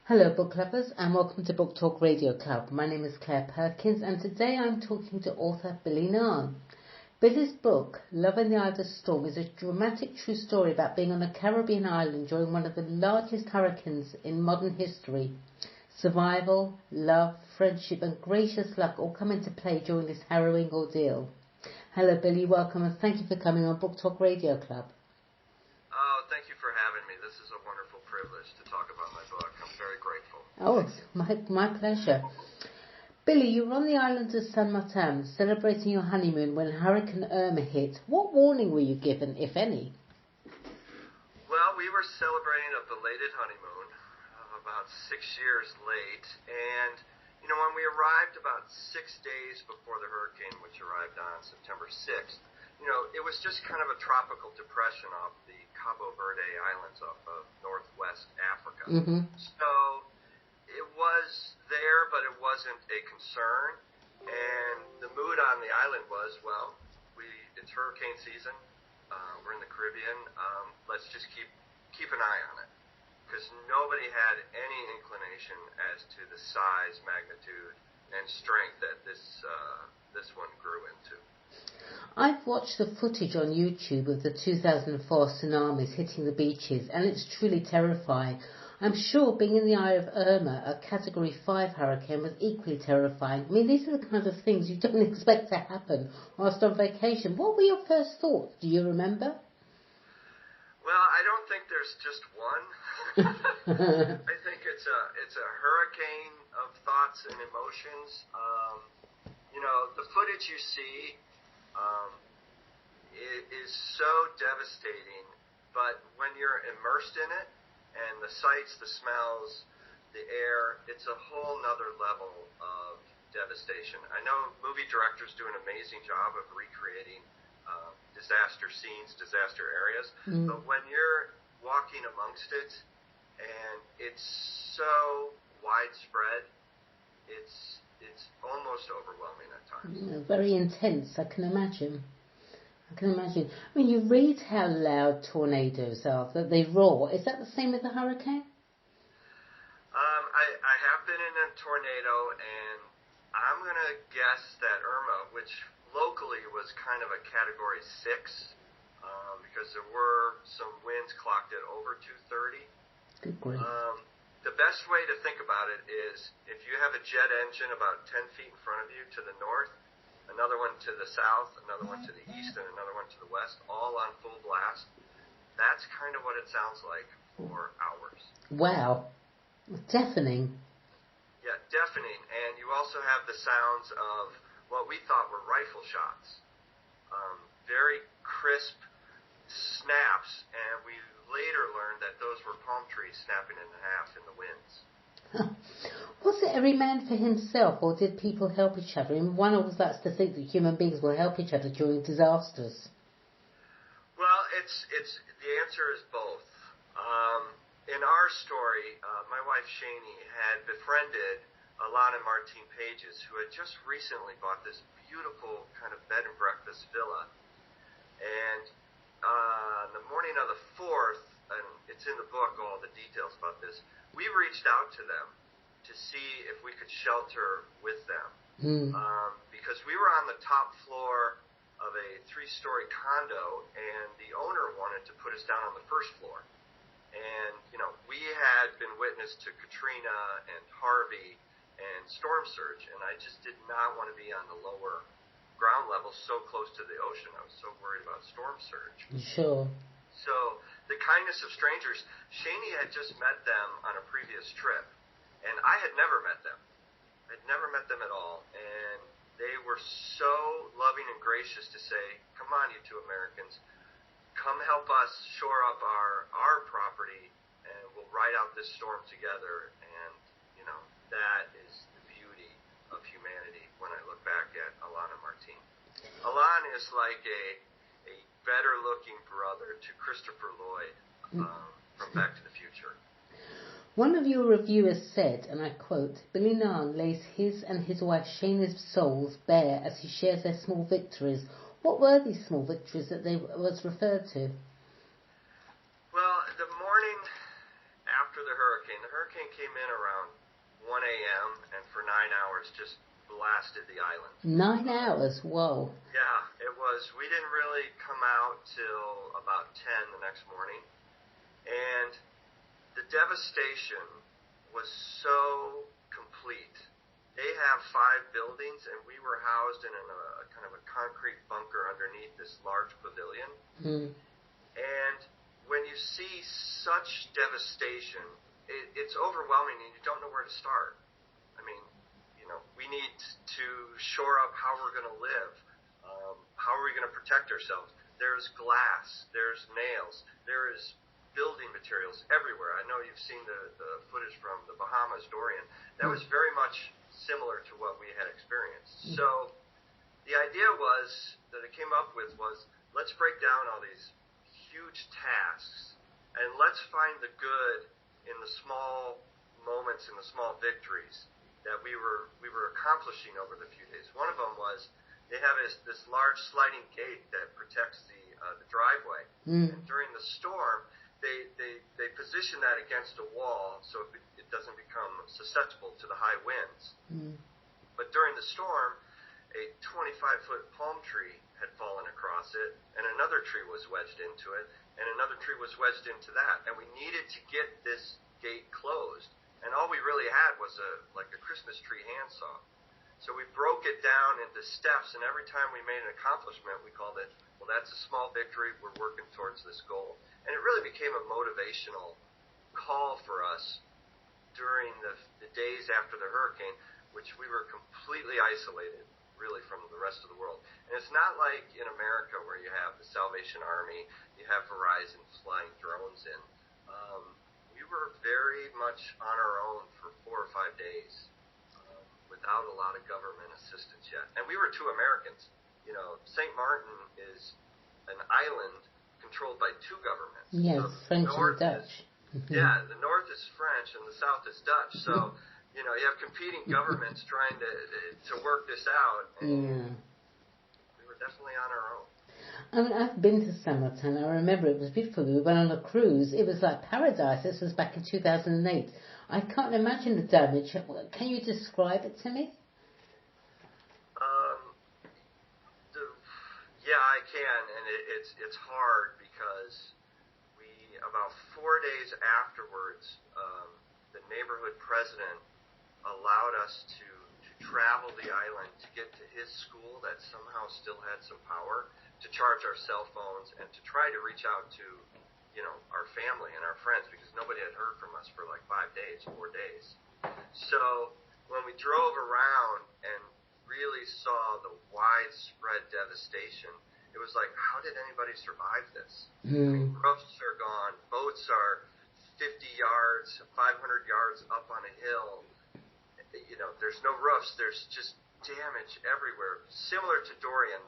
Hello book lovers and welcome to Book Talk Radio Club. My name is Claire Perkins and today I'm talking to author Billy Nahn. Billy's book, Love in the Eye of the Storm, is a dramatic true story about being on a Caribbean island during one of the largest hurricanes in modern history. Survival, love, friendship and gracious luck all come into play during this harrowing ordeal. Hello Billy, welcome and thank you for coming on Book Talk Radio Club. Oh, thank you for having me. This is a wonderful privilege to talk about my book. I'm very grateful. Oh, it's my pleasure. Billy, you were on the island of San Martin celebrating your honeymoon when Hurricane Irma hit. What warning were you given, if any? Well, we were celebrating a belated honeymoon, about 6 years late, and when we arrived about 6 days before the hurricane, which arrived on September 6th, it was just kind of a tropical depression off the Cabo Verde Islands off of northwest Africa. Mm-hmm. So it was there, but it wasn't a concern. And the mood on the island was, it's hurricane season. We're in the Caribbean. Let's just keep an eye on it. Because nobody had any inclination as to the size, magnitude, and strength that this one grew into. I've watched the footage on YouTube of the 2004 tsunamis hitting the beaches, and it's truly terrifying. I'm sure being in the eye of Irma, a Category 5 hurricane, was equally terrifying. I mean, these are the kinds of things you don't expect to happen whilst on vacation. What were your first thoughts? Do you remember? Well, I don't think there's just one. I think it's a hurricane of thoughts and emotions. The footage you see is so devastating, but when you're immersed in it, and the sights, the smells, the air, it's a whole nother level of devastation. I know movie directors do an amazing job of recreating disaster scenes, disaster areas, but when you're walking amongst it, and it's so widespread, it's almost overwhelming at times. Very intense, I can imagine. I mean, you read how loud tornadoes are, that they roar. Is that the same with the hurricane? I have been in a tornado, and I'm going to guess that Irma, which locally was kind of a Category 6, because there were some winds clocked at over 230. Good grief. The best way to think about it is if you have a jet engine about 10 feet in front of you to the north, another one to the south, another one to the east, and another one to the west, all on full blast. That's kind of what it sounds like for hours. Wow. Deafening. Yeah, deafening. And you also have the sounds of what we thought were rifle shots. Very crisp snaps, and we later learned that those were palm trees snapping in half in the winds. Was it every man for himself, or did people help each other? And one always likes to think that human beings will help each other during disasters. Well, the answer is both. In our story, my wife Shani had befriended Alana Martine Pages, who had just recently bought this beautiful kind of bed and breakfast villa. And on the morning of the 4th, and it's in the book, all the details about this, we reached out to them to see if we could shelter with them. Because we were on the top floor of a 3-story condo, and the owner wanted to put us down on the first floor. And, we had been witness to Katrina and Harvey and storm surge, and I just did not want to be on the lower ground level so close to the ocean. I was so worried about storm surge. Sure. So the kindness of strangers, Shani had just met them on a previous trip, and I had never met them. I'd never met them at all, and they were so loving and gracious to say, come on, you two Americans, come help us shore up our property, and we'll ride out this storm together. And, that is the beauty of humanity when I look back at Alana Martine. Alana is like a better-looking brother to Christopher Lloyd from Back to the Future. One of your reviewers said, and I quote, Billy Nahn lays his and his wife Shana's souls bare as he shares their small victories. What were these small victories that they was referred to? Well, the morning after the hurricane, The hurricane came in around 1 a.m. and for 9 hours just blasted the island. 9 hours? Whoa. Yeah, it was. We didn't really come out till about 10 the next morning. And the devastation was so complete. They have 5 buildings, and we were housed in a kind of a concrete bunker underneath this large pavilion. Mm. And when you see such devastation, it's overwhelming, and you don't know where to start. I mean, we need to shore up how we're going to live. How are we going to protect ourselves? There's glass, there's nails, there is building materials everywhere. I know you've seen the footage from the Bahamas, Dorian. That was very much similar to what we had experienced. So the idea that I came up with was, let's break down all these huge tasks and let's find the good in the small moments and the small victories that we were accomplishing over the few days. One of them was they have this large sliding gate that protects the driveway. Mm. And during the storm, they position that against a wall so it doesn't become susceptible to the high winds. Mm. But during the storm, a 25-foot palm tree had fallen across it, and another tree was wedged into it, and another tree was wedged into that. And we needed to get this gate closed. And all we really had was a Christmas tree handsaw. So we broke it down into steps, and every time we made an accomplishment, we called it, well, that's a small victory. We're working towards this goal. And it really became a motivational call for us during the days after the hurricane, which we were completely isolated, really, from the rest of the world. And it's not like in America where you have the Salvation Army, you have Verizon flying drones in. We were very much on our own for 4 or 5 days without a lot of government assistance yet. And we were 2 Americans. St. Martin is an island controlled by 2 governments. Yes, so French and Dutch. Yeah, the north is French and the south is Dutch. So, you have competing governments trying to work this out. And we were definitely on our own. I mean, I've been to Samarkand. I remember it was beautiful. We went on a cruise. It was like paradise. This was back in 2008. I can't imagine the damage. Can you describe it to me? Yeah, I can, and it's hard because about 4 days afterwards, the neighborhood president allowed us to travel the island to get to his school that somehow still had some power, to charge our cell phones, and to try to reach out to, our family and our friends, because nobody had heard from us for like 4 days. So when we drove around and really saw the widespread devastation, it was like, how did anybody survive this? I mean, roofs are gone, boats are 50 yards, 500 yards up on a hill. There's no roofs, there's just damage everywhere, similar to Dorian.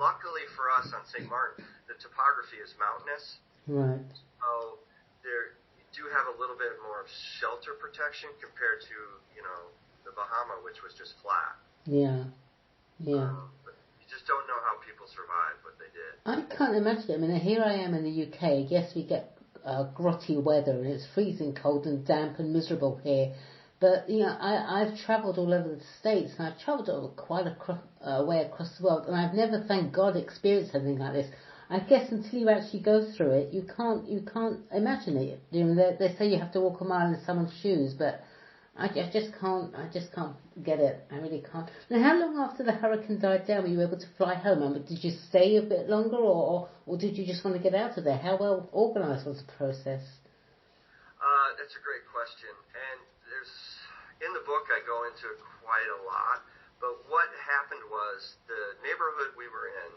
Luckily for us on St. Martin, the topography is mountainous. Right. So you do have a little bit more shelter protection compared to, the Bahama, which was just flat. Yeah. Yeah. But you just don't know how people survived, but they did. I can't imagine it. I mean, here I am in the UK. Yes, we get grotty weather, and it's freezing cold and damp and miserable here. But, I've travelled all over the States, and I've travelled quite a way across the world, and I've never, thank God, experienced something like this. I guess until you actually go through it, you can't imagine it. They say you have to walk a mile in someone's shoes, but I just can't get it. I really can't. Now, how long after the hurricane died down were you able to fly home? I mean, did you stay a bit longer, or did you just want to get out of there? How well organised was the process? That's a great question, and in the book I go into it quite a lot. But what happened was the neighborhood we were in,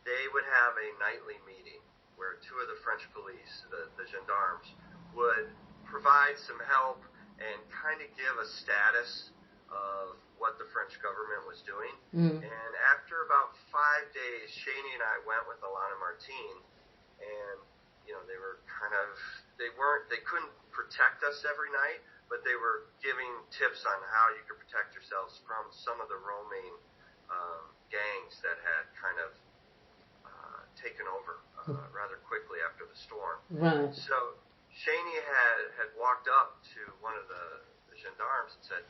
they would have a nightly meeting where 2 of the French police, the gendarmes, would provide some help and kind of give a status of what the French government was doing. And after about 5 days, Shani and I went with Alana Martine, and they were they couldn't protect us every night, but they were giving tips on how you could protect yourselves from some of the roaming gangs that had kind of taken over rather quickly after the storm. Right. So Shaney had walked up to one of the gendarmes and said,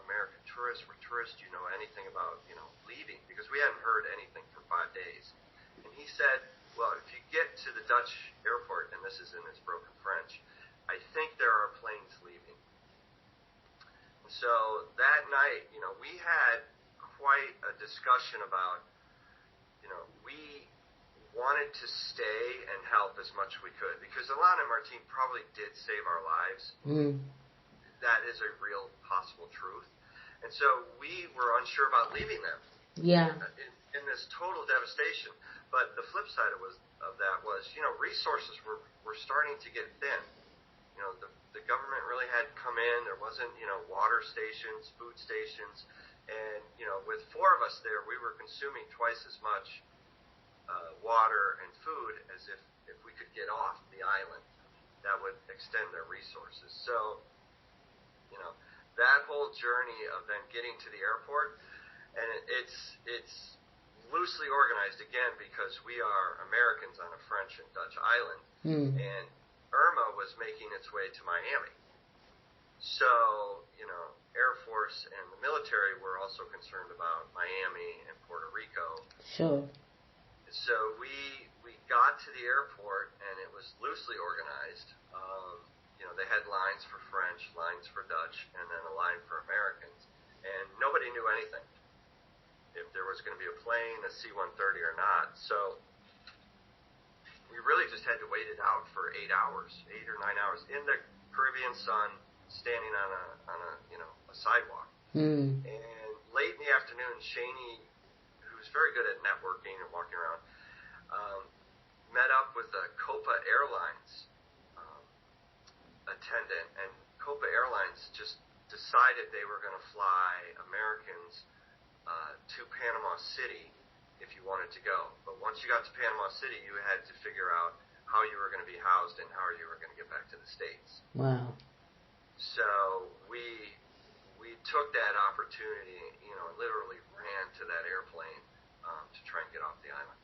American tourists, we're tourists, do you know anything about, leaving? Because we hadn't heard anything for 5 days. And he said, well, if you get to the Dutch airport, and this is in his broken French, I think there are planes leaving. So that night, we had quite a discussion about, we wanted to stay and help as much as we could, because Alana and Martine probably did save our lives. That is a real possible truth. And so we were unsure about leaving them. Yeah. In this total devastation. But the flip side of that was, resources were starting to get thin. The government really had come in. There wasn't, water stations, food stations. And, with 4 of us there, we were consuming twice as much water and food as if we could get off the island. That would extend their resources. So, that whole journey of then getting to the airport, and it's loosely organized again because we are Americans on a French and Dutch island, and Irma was making its way to Miami. So, Air Force and the military were also concerned about Miami and Puerto Rico. Sure. So we got to the airport, and it was loosely organized. They had lines for French, lines for Dutch, and then a line for Americans. And nobody knew anything, if there was going to be a plane, a C-130 or not. So we really just had to wait it out for 8 hours, 8 or 9 hours, in the Caribbean sun, standing on a sidewalk. And late in the afternoon, Shaney, who's very good at networking and walking around, met up with a Copa Airlines attendant, and Copa Airlines just decided they were going to fly Americans to Panama City if you wanted to go. But once you got to Panama City, you had to figure out how you were going to be housed and how you were going to get back to the States. Wow. So we took that opportunity, and literally ran to that airplane to try and get off the island.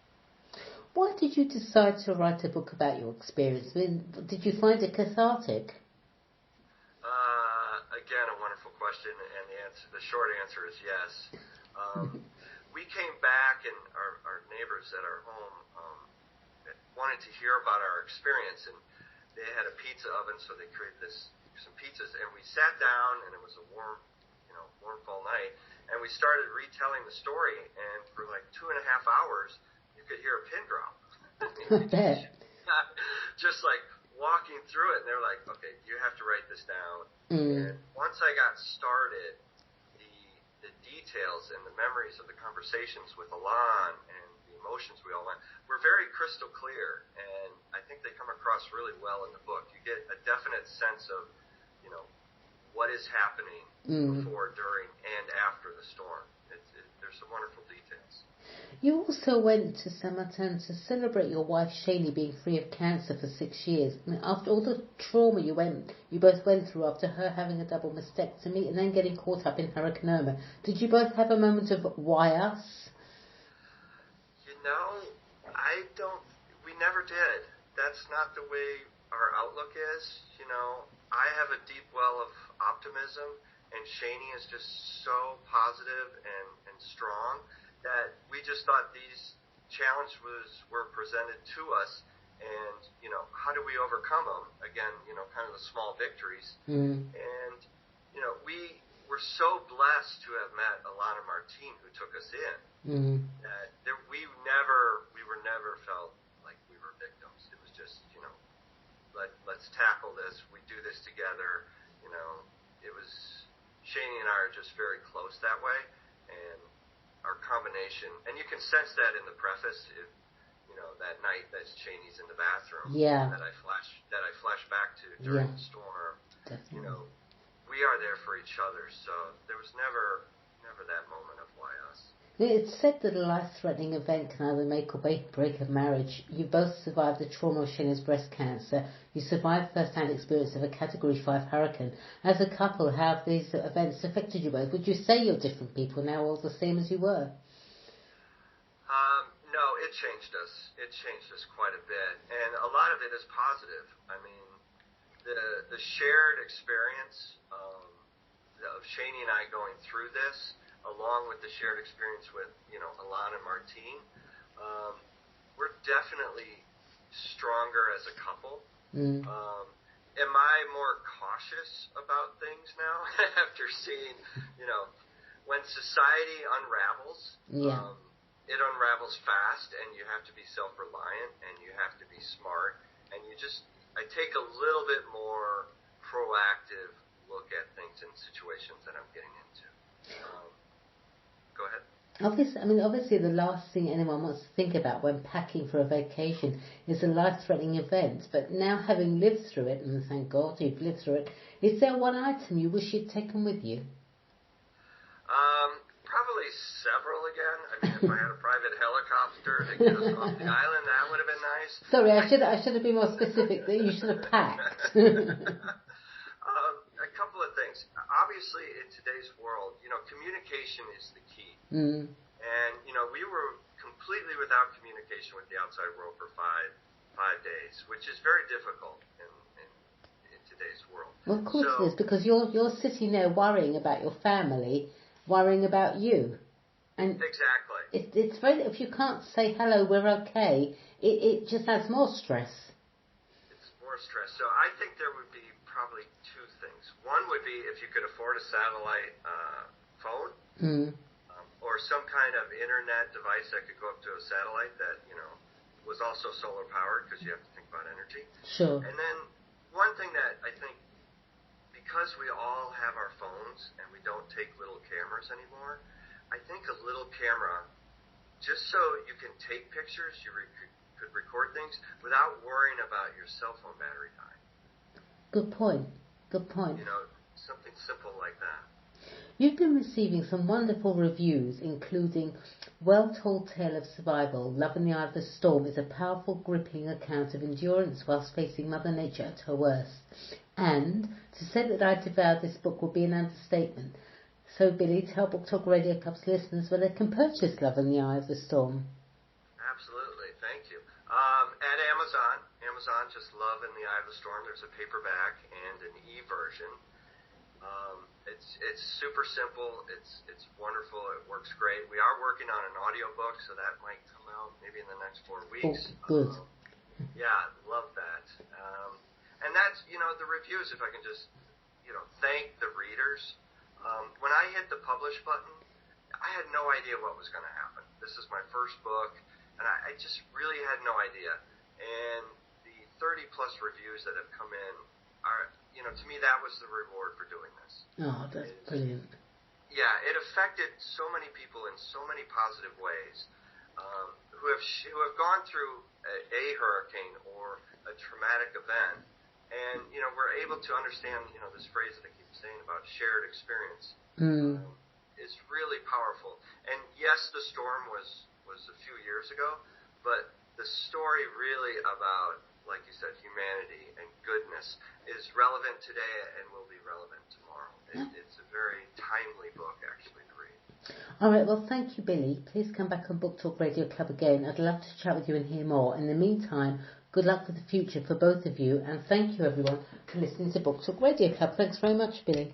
Why did you decide to write a book about your experience? Did you find it cathartic? Again, a wonderful question, and the short answer is yes. We came back, and our neighbors at our home wanted to hear about our experience, and they had a pizza oven, so they created some pizzas, and we sat down, and it was a warm fall night, and we started retelling the story, and for like 2.5 hours, you could hear a pin drop. I bet. Just like walking through it, and they're like, okay, you have to write this down. And once I got started, the details and the memories of the conversations with Alon and the emotions we all went were very crystal clear, and I think they come across really well in the book. You get a definite sense of, what is happening before, during, and after the storm. There's some wonderful details. You also went to Saint-Martin to celebrate your wife Shaney being free of cancer for 6 years. And after all the trauma you both went through after her having a double mastectomy and then getting caught up in Hurricane Irma, did you both have a moment of why us? We never did. That's not the way our outlook is. I have a deep well of optimism, and Shaney is just so positive and strong that we just thought these challenges were presented to us, and how do we overcome them? Again, kind of the small victories. And we were so blessed to have met Alana Martine, who took us in. That we were never felt like we were victims. It was just let's tackle this. We do this together. It was Shaney and I are just very close that way, and our combination, and you can sense that in the preface, that night that Shaney's in the bathroom, that I flash back to during the storm. Definitely. We are there for each other, so there was never that moment of why us. It's said that a life-threatening event can either make or break a marriage. You both survived the trauma of Shaney's breast cancer. You survived first-hand experience of a Category 5 hurricane. As a couple, how have these events affected you both? Would you say you're different people now, all the same as you were? No, it changed us. It changed us quite a bit, and a lot of it is positive. I mean, the shared experience of Shaney and I going through this, along with the shared experience with Alana and Martine, we're definitely stronger as a couple. Am I more cautious about things now after seeing, when society unravels, it unravels fast, and you have to be self-reliant, and you have to be smart, and I take a little bit more proactive look at things in situations that I'm getting into. Go ahead. Obviously the last thing anyone wants to think about when packing for a vacation is a life-threatening event, but now having lived through it, and thank God you've lived through it, is there one item you wish you'd taken with you? Probably several again. I mean, if I had a private helicopter to get us off the island, that would have been nice. Sorry, I should have been more specific that you should have packed. A couple of things. Obviously, in today's world, communication is the key. And, we were completely without communication with the outside world for five days, which is very difficult in today's world. Well, of course it is, because you're sitting there worrying about your family, worrying about you. And exactly. It's very, if you can't say hello, we're okay, it just adds more stress. It's more stress. So I think there would be probably two things. One would be if you could afford a satellite phone, or some kind of internet device that could go up to a satellite that, was also solar powered, because you have to think about energy. Sure. And then one thing that I think, because we all have our phones and we don't take little cameras anymore, I think a little camera, just so you can take pictures, you could record things without worrying about your cell phone battery dying. Good point. Something simple like that. You've been receiving some wonderful reviews, including Well-Told Tale of Survival, Love in the Eye of the Storm is a powerful, gripping account of endurance whilst facing Mother Nature at her worst. And to say that I devoured this book would be an understatement. So, Billy, tell Book Talk Radio Club's listeners where they can purchase Love in the Eye of the Storm. Absolutely, thank you. At Amazon, just Love in the Eye of the Storm. There's a paperback and an e-version. It's super simple. It's wonderful. It works great. We are working on an audiobook, so that might come out maybe in the next 4 weeks. Oh, good. Love that. And that's, the reviews, if I can just, thank the readers. When I hit the publish button, I had no idea what was going to happen. This is my first book, and I just really had no idea. And the 30-plus reviews that have come in are, to me, that was the reward for doing this. Oh, that's brilliant. Yeah, it affected so many people in so many positive ways, who have gone through a hurricane or a traumatic event, and we're able to understand this phrase that I keep saying about shared experience is really powerful. And yes, the storm was a few years ago, but the story really about, like you said, humanity and goodness is relevant today and will be relevant tomorrow. It's a very timely book, actually, to read. All right, well, thank you, Billy. Please come back on Book Talk Radio Club again. I'd love to chat with you and hear more. In the meantime, good luck with the future for both of you, and thank you, everyone, for listening to Book Talk Radio Club. Thanks very much, Billy.